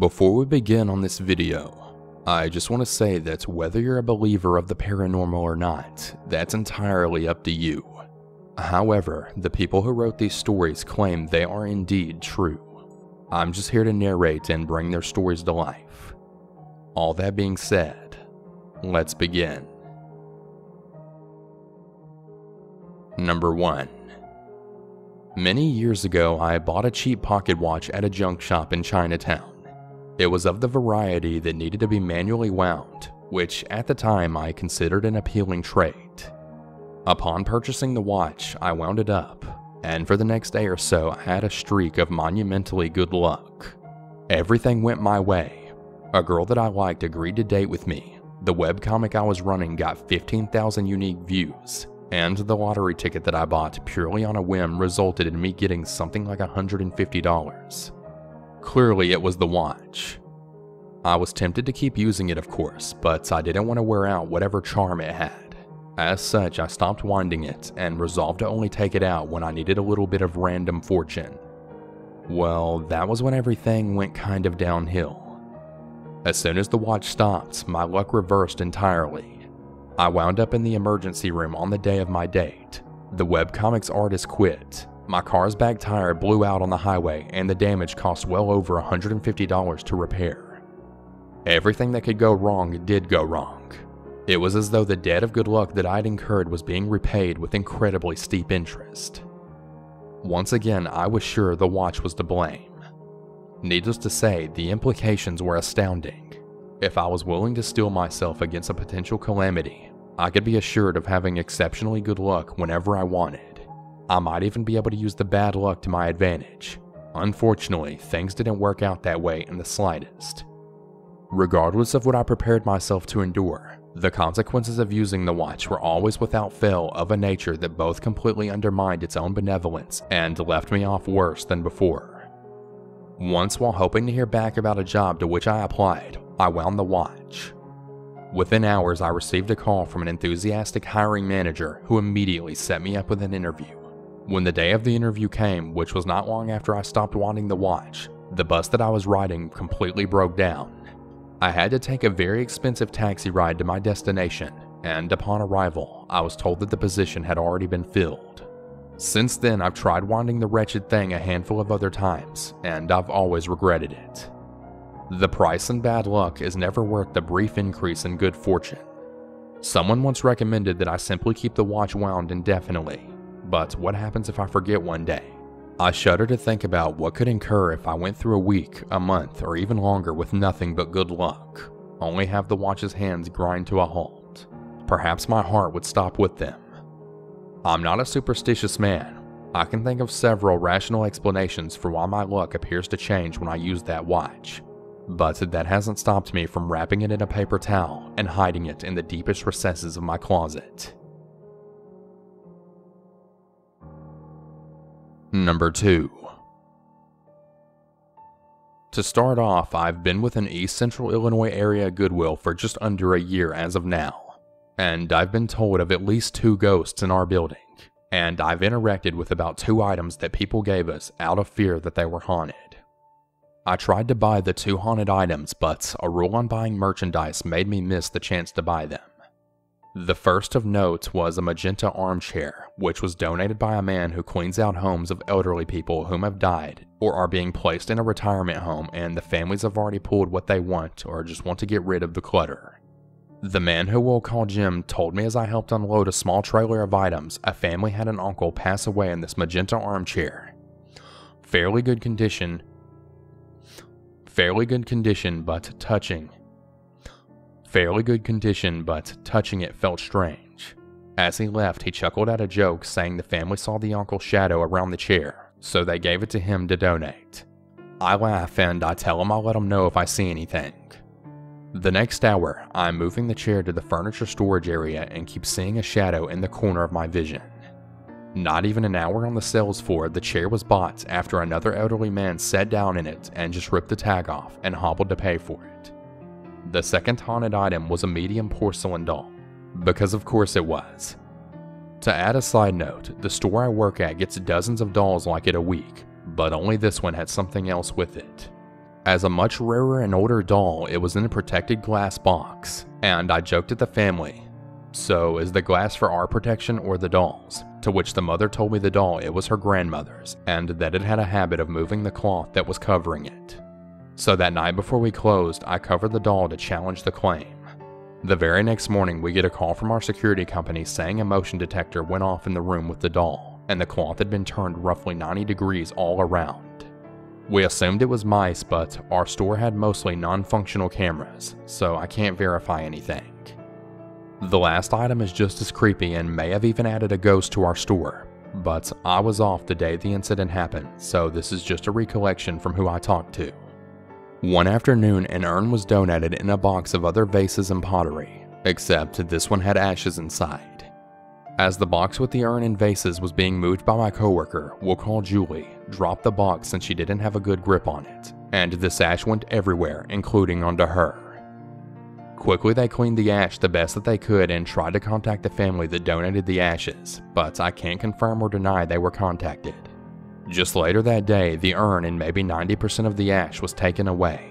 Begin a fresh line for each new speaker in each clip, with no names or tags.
Before we begin on this video, I just want to say that whether you're a believer of the paranormal or not, that's entirely up to you. However, the people who wrote these stories claim they are indeed true. I'm just here to narrate and bring their stories to life. All that being said, let's begin. Number 1. Many years ago, I bought a cheap pocket watch at a junk shop in Chinatown. It was of the variety that needed to be manually wound, which at the time I considered an appealing trait. Upon purchasing the watch, I wound it up, and for the next day or so I had a streak of monumentally good luck. Everything went my way. A girl that I liked agreed to date with me, the webcomic I was running got 15,000 unique views, and the lottery ticket that I bought purely on a whim resulted in me getting something like $150. Clearly it was the watch. I was tempted to keep using it, of course, but I didn't want to wear out whatever charm it had. As such, I stopped winding it and resolved to only take it out when I needed a little bit of random fortune. Well, that was when everything went kind of downhill. As soon as the watch stopped, my luck reversed entirely. I wound up in the emergency room on the day of my date. The webcomics artist quit. My car's back tire blew out on the highway and the damage cost well over $150 to repair. Everything that could go wrong did go wrong. It was as though the debt of good luck that I'd incurred was being repaid with incredibly steep interest. Once again, I was sure the watch was to blame. Needless to say, the implications were astounding. If I was willing to steel myself against a potential calamity, I could be assured of having exceptionally good luck whenever I wanted. I might even be able to use the bad luck to my advantage. Unfortunately, things didn't work out that way in the slightest. Regardless of what I prepared myself to endure, the consequences of using the watch were always without fail of a nature that both completely undermined its own benevolence and left me off worse than before. Once, while hoping to hear back about a job to which I applied, I wound the watch. Within hours, I received a call from an enthusiastic hiring manager who immediately set me up with an interview. When the day of the interview came, which was not long after I stopped wanting the watch, the bus that I was riding completely broke down. I had to take a very expensive taxi ride to my destination, and upon arrival, I was told that the position had already been filled. Since then, I've tried winding the wretched thing a handful of other times, and I've always regretted it. The price in bad luck is never worth the brief increase in good fortune. Someone once recommended that I simply keep the watch wound indefinitely. But what happens if I forget one day? I shudder to think about what could occur if I went through a week, a month, or even longer with nothing but good luck, only have the watch's hands grind to a halt. Perhaps my heart would stop with them. I'm not a superstitious man. I can think of several rational explanations for why my luck appears to change when I use that watch, but that hasn't stopped me from wrapping it in a paper towel and hiding it in the deepest recesses of my closet. Number 2. To start off, I've been with an East Central Illinois area Goodwill for just under a year as of now, and I've been told of at least 2 ghosts in our building, and I've interacted with about 2 items that people gave us out of fear that they were haunted. I tried to buy the 2 haunted items, but a rule on buying merchandise made me miss the chance to buy them. The first of note was a magenta armchair, which was donated by a man who cleans out homes of elderly people whom have died or are being placed in a retirement home and the families have already pulled what they want or just want to get rid of the clutter. The man who we'll call Jim told me as I helped unload a small trailer of items, a family had an uncle pass away in this magenta armchair. Fairly good condition, but touching it felt strange. As he left, he chuckled at a joke saying the family saw the uncle's shadow around the chair, so they gave it to him to donate. I laugh and I tell him I'll let him know if I see anything. The next hour, I'm moving the chair to the furniture storage area and keep seeing a shadow in the corner of my vision. Not even an hour on the sales floor, the chair was bought after another elderly man sat down in it and just ripped the tag off and hobbled to pay for it. The second haunted item was a medium porcelain doll, because of course it was. To add a side note, the store I work at gets dozens of dolls like it a week, but only this one had something else with it. As a much rarer and older doll, it was in a protected glass box, and I joked at the family, "So, is the glass for our protection or the doll's?" To which the mother told me the doll, it was her grandmother's, and that it had a habit of moving the cloth that was covering it. So that night before we closed, I covered the doll to challenge the claim. The very next morning, we get a call from our security company saying a motion detector went off in the room with the doll, and the cloth had been turned roughly 90 degrees all around. We assumed it was mice, but our store had mostly non-functional cameras, so I can't verify anything. The last item is just as creepy and may have even added a ghost to our store, but I was off the day the incident happened, so this is just a recollection from who I talked to. One afternoon, an urn was donated in a box of other vases and pottery, except this one had ashes inside. As the box with the urn and vases was being moved by my coworker, we'll call Julie, dropped the box since she didn't have a good grip on it, and this ash went everywhere, including onto her. Quickly they cleaned the ash the best that they could and tried to contact the family that donated the ashes, but I can't confirm or deny they were contacted. Just later that day, the urn and maybe 90% of the ash was taken away.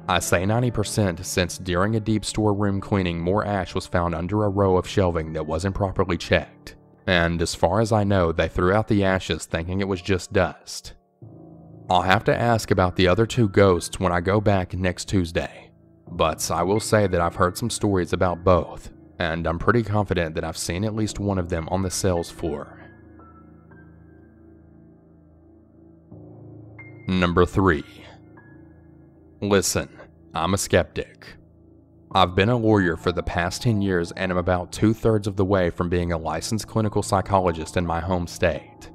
I say 90% since during a deep storeroom cleaning, more ash was found under a row of shelving that wasn't properly checked, and as far as I know, they threw out the ashes thinking it was just dust. I'll have to ask about the other two ghosts when I go back next Tuesday, but I will say that I've heard some stories about both, and I'm pretty confident that I've seen at least one of them on the sales floor. Number 3. Listen, I'm a skeptic. I've been a lawyer for the past 10 years and am about 2/3 of the way from being a licensed clinical psychologist in my home state.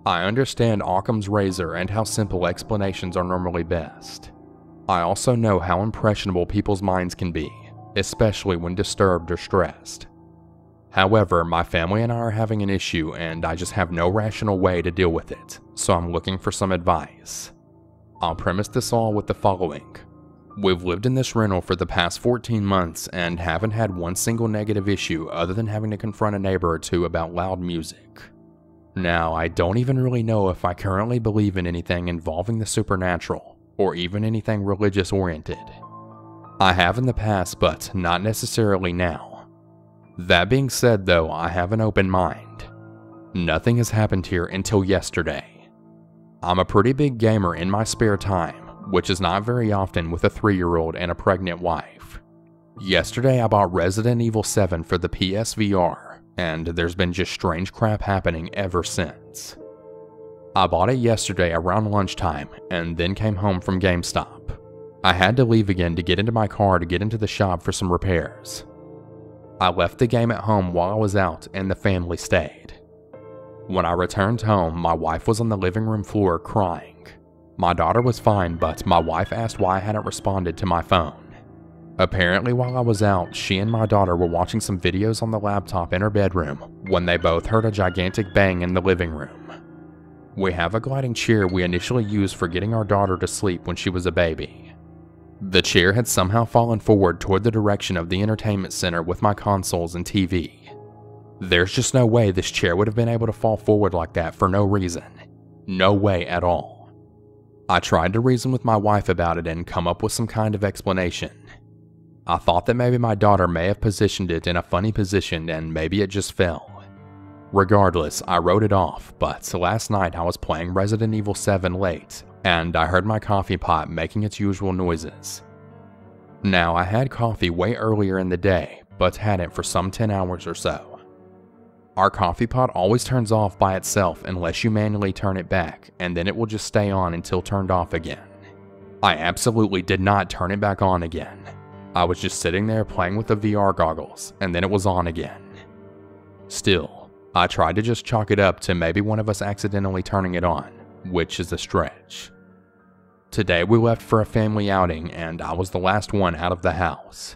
I understand Occam's razor and how simple explanations are normally best. I also know how impressionable people's minds can be, especially when disturbed or stressed. However, my family and I are having an issue and I just have no rational way to deal with it, so I'm looking for some advice. I'll premise this all with the following. We've lived in this rental for the past 14 months and haven't had one single negative issue other than having to confront a neighbor or two about loud music. Now, I don't even really know if I currently believe in anything involving the supernatural, or even anything religious oriented. I have in the past, but not necessarily now. That being said though, I have an open mind. Nothing has happened here until yesterday. I'm a pretty big gamer in my spare time, which is not very often with a 3-year-old and a pregnant wife. Yesterday I bought Resident Evil 7 for the PSVR, and there's been just strange crap happening ever since. I bought it yesterday around lunchtime and then came home from GameStop. I had to leave again to get into my car to get into the shop for some repairs. I left the game at home while I was out and the family stayed. When I returned home, my wife was on the living room floor crying. My daughter was fine, but my wife asked why I hadn't responded to my phone. Apparently while I was out, she and my daughter were watching some videos on the laptop in her bedroom when they both heard a gigantic bang in the living room. We have a gliding chair we initially used for getting our daughter to sleep when she was a baby. The chair had somehow fallen forward toward the direction of the entertainment center with my consoles and TV. There's just no way this chair would have been able to fall forward like that for no reason. No way at all. I tried to reason with my wife about it and come up with some kind of explanation. I thought that maybe my daughter may have positioned it in a funny position and maybe it just fell. Regardless, I wrote it off, but last night I was playing Resident Evil 7 late, and I heard my coffee pot making its usual noises. Now, I had coffee way earlier in the day, but hadn't for some 10 hours or so. Our coffee pot always turns off by itself unless you manually turn it back, and then it will just stay on until turned off again. I absolutely did not turn it back on again. I was just sitting there playing with the VR goggles, and then it was on again. Still, I tried to just chalk it up to maybe one of us accidentally turning it on, which is a stretch. Today we left for a family outing and I was the last one out of the house.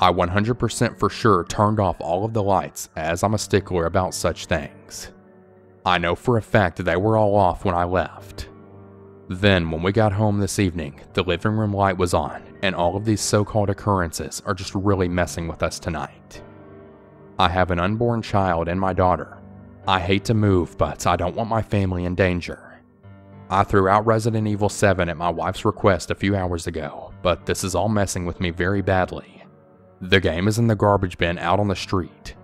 I 100% for sure turned off all of the lights as I'm a stickler about such things. I know for a fact they were all off when I left. Then when we got home this evening, the living room light was on and all of these so-called occurrences are just really messing with us tonight. I have an unborn child and my daughter. I hate to move, but I don't want my family in danger. I threw out Resident Evil 7 at my wife's request a few hours ago, but this is all messing with me very badly. The game is in the garbage bin out on the street.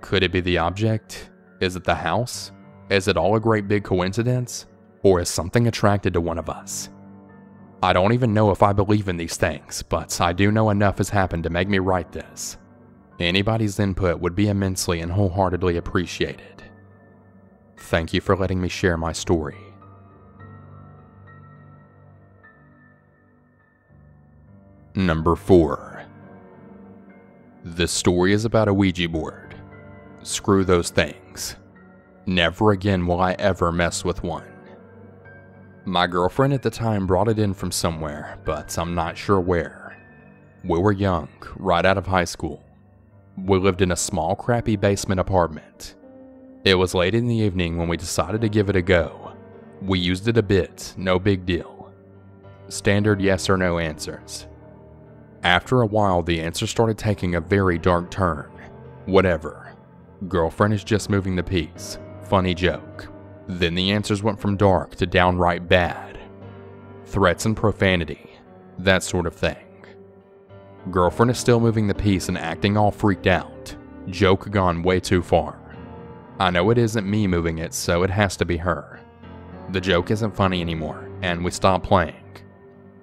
Could it be the object? Is it the house? Is it all a great big coincidence? Or is something attracted to one of us? I don't even know if I believe in these things, but I do know enough has happened to make me write this. Anybody's input would be immensely and wholeheartedly appreciated. Thank you for letting me share my story. Number 4. This story is about a Ouija board. Screw those things. Never again will I ever mess with one. My girlfriend at the time brought it in from somewhere, but I'm not sure where. We were young, right out of high school. We lived in a small, crappy basement apartment. It was late in the evening when we decided to give it a go. We used it a bit, no big deal. Standard yes or no answers. After a while, the answer started taking a very dark turn. Whatever. Girlfriend is just moving the piece. Funny joke. Then the answers went from dark to downright bad. Threats and profanity. That sort of thing. Girlfriend is still moving the piece and acting all freaked out. Joke gone way too far. I know it isn't me moving it, so it has to be her. The joke isn't funny anymore, and we stop playing.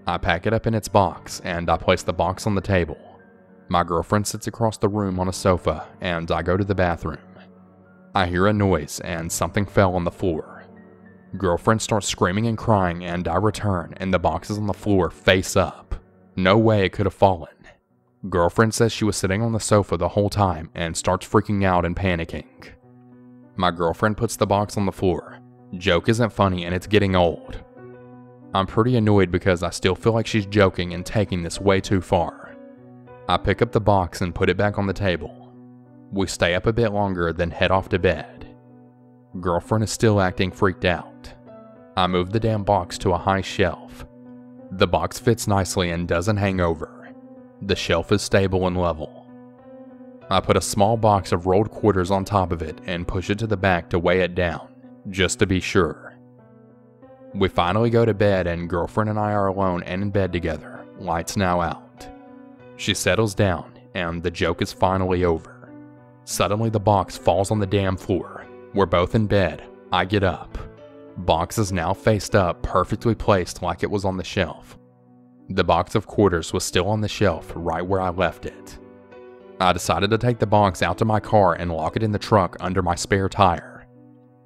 I pack it up in its box, and I place the box on the table. My girlfriend sits across the room on a sofa, and I go to the bathroom. I hear a noise, and something fell on the floor. Girlfriend starts screaming and crying, and I return, and the box is on the floor face up. No way it could have fallen. Girlfriend says she was sitting on the sofa the whole time, and starts freaking out and panicking. My girlfriend puts the box on the floor. Joke isn't funny, and it's getting old. I'm pretty annoyed because I still feel like she's joking and taking this way too far. I pick up the box and put it back on the table. We stay up a bit longer, then head off to bed. Girlfriend is still acting freaked out. I move the damn box to a high shelf. The box fits nicely and doesn't hang over. The shelf is stable and level. I put a small box of rolled quarters on top of it and push it to the back to weigh it down, just to be sure. We finally go to bed and girlfriend and I are alone and in bed together, lights now out. She settles down and the joke is finally over. Suddenly the box falls on the damn floor. We're both in bed. I get up. Box is now faced up, perfectly placed like it was on the shelf. The box of quarters was still on the shelf right where I left it. I decided to take the box out to my car and lock it in the trunk under my spare tire.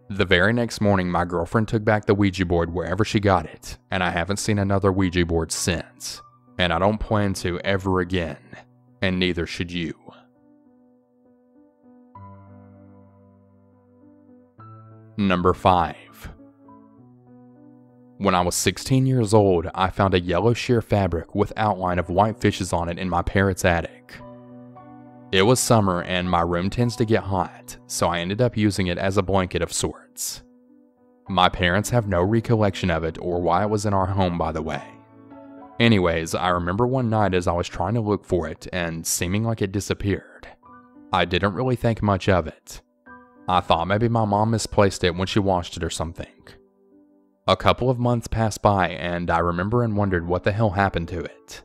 The very next morning, my girlfriend took back the Ouija board wherever she got it, and I haven't seen another Ouija board since. And I don't plan to ever again, and neither should you. Number 5. When I was 16 years old, I found a yellow sheer fabric with outline of white fishes on it in my parents' attic. It was summer and my room tends to get hot, so I ended up using it as a blanket of sorts. My parents have no recollection of it or why it was in our home, by the way. Anyways, I remember one night as I was trying to look for it and seeming like it disappeared. I didn't really think much of it. I thought maybe my mom misplaced it when she washed it or something. A couple of months passed by and I remember and wondered what the hell happened to it.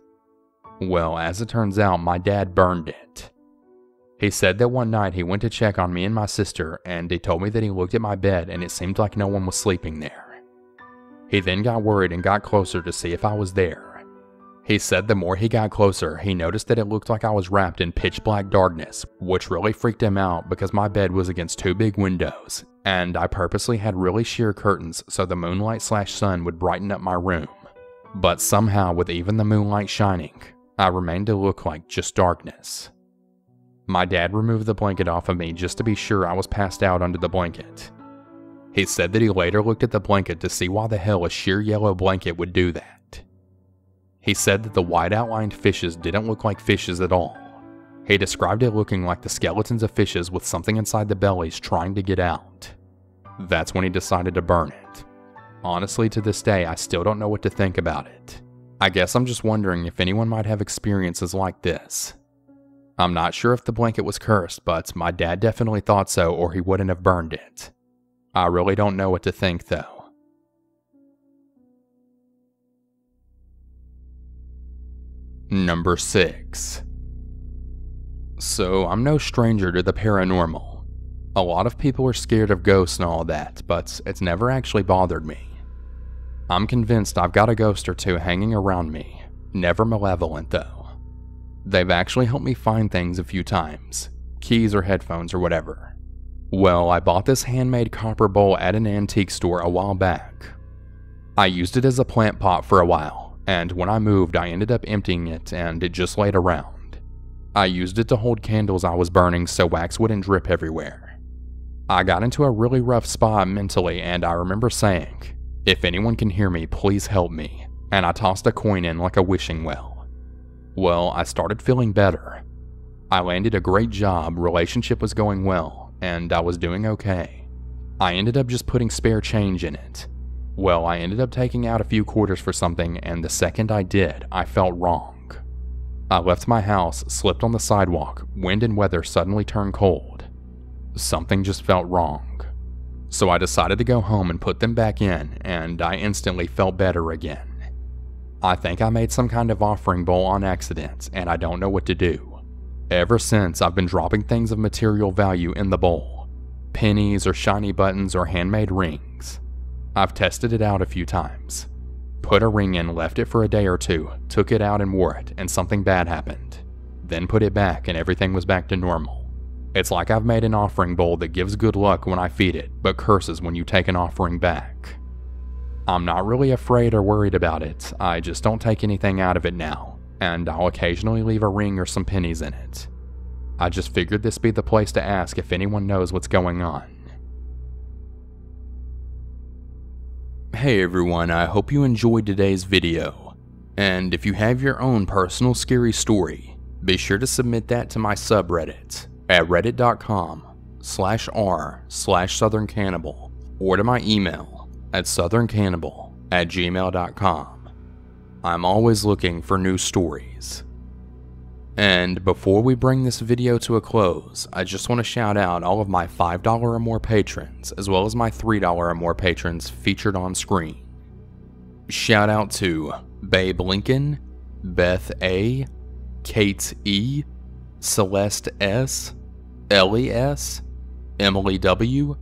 Well, as it turns out, my dad burned it. He said that one night he went to check on me and my sister, and he told me that he looked at my bed and it seemed like no one was sleeping there. He then got worried and got closer to see if I was there. He said the more he got closer, he noticed that it looked like I was wrapped in pitch black darkness, which really freaked him out because my bed was against 2 big windows, and I purposely had really sheer curtains so the moonlight/sun would brighten up my room. But somehow, with even the moonlight shining, I remained to look like just darkness. My dad removed the blanket off of me just to be sure I was passed out under the blanket. He said that he later looked at the blanket to see why the hell a sheer yellow blanket would do that. He said that the white outlined fishes didn't look like fishes at all. He described it looking like the skeletons of fishes with something inside the bellies trying to get out. That's when he decided to burn it. Honestly, to this day, I still don't know what to think about it. I guess I'm just wondering if anyone might have experiences like this. I'm not sure if the blanket was cursed, but my dad definitely thought so or he wouldn't have burned it. I really don't know what to think though. Number 6. So, I'm no stranger to the paranormal. A lot of people are scared of ghosts and all that, but it's never actually bothered me. I'm convinced I've got a ghost or two hanging around me, never malevolent though. They've actually helped me find things a few times, keys or headphones or whatever. Well, I bought this handmade copper bowl at an antique store a while back. I used it as a plant pot for a while, and when I moved I ended up emptying it and it just laid around. I used it to hold candles I was burning so wax wouldn't drip everywhere. I got into a really rough spot mentally, and I remember saying, "If anyone can hear me, please help me," and I tossed a coin in like a wishing well. Well, I started feeling better. I landed a great job, relationship was going well, and I was doing okay. I ended up just putting spare change in it. Well, I ended up taking out a few quarters for something, and the second I did, I felt wrong. I left my house, slipped on the sidewalk, wind and weather suddenly turned cold. Something just felt wrong. So I decided to go home and put them back in, and I instantly felt better again. I think I made some kind of offering bowl on accident, and I don't know what to do. Ever since, I've been dropping things of material value in the bowl. Pennies or shiny buttons or handmade rings. I've tested it out a few times. Put a ring in, left it for a day or two, took it out and wore it, and something bad happened. Then put it back and everything was back to normal. It's like I've made an offering bowl that gives good luck when I feed it, but curses when you take an offering back. I'm not really afraid or worried about it, I just don't take anything out of it now, and I'll occasionally leave a ring or some pennies in it. I just figured this be the place to ask if anyone knows what's going on. Hey everyone, I hope you enjoyed today's video, and if you have your own personal scary story, be sure to submit that to my subreddit at reddit.com/r/southerncannibal or to my email at southerncannibal@gmail.com. I'm always looking for new stories. And before we bring this video to a close, I just want to shout out all of my $5 or more patrons, as well as my $3 or more patrons featured on screen. Shout out to Babe Lincoln, Beth A, Kate E, Celeste S, Ellie S, Emily W,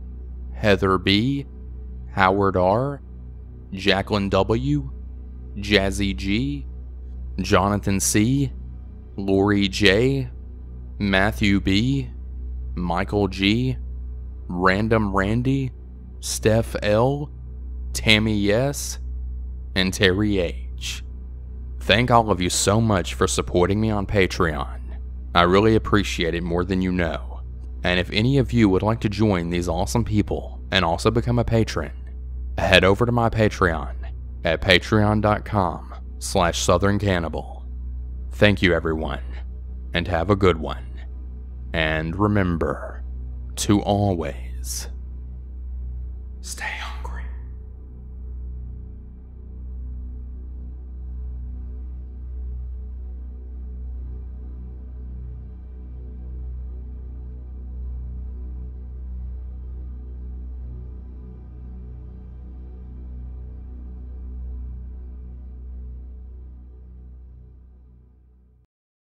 Heather B, Howard R, Jacqueline W, Jazzy G, Jonathan C, Lori J, Matthew B, Michael G, Random Randy, Steph L, Tammy S, and Terry H. Thank all of you so much for supporting me on Patreon. I really appreciate it more than you know. And if any of you would like to join these awesome people and also become a patron, head over to my Patreon at patreon.com/southerncannibal. Thank you everyone, and have a good one. And remember to always stay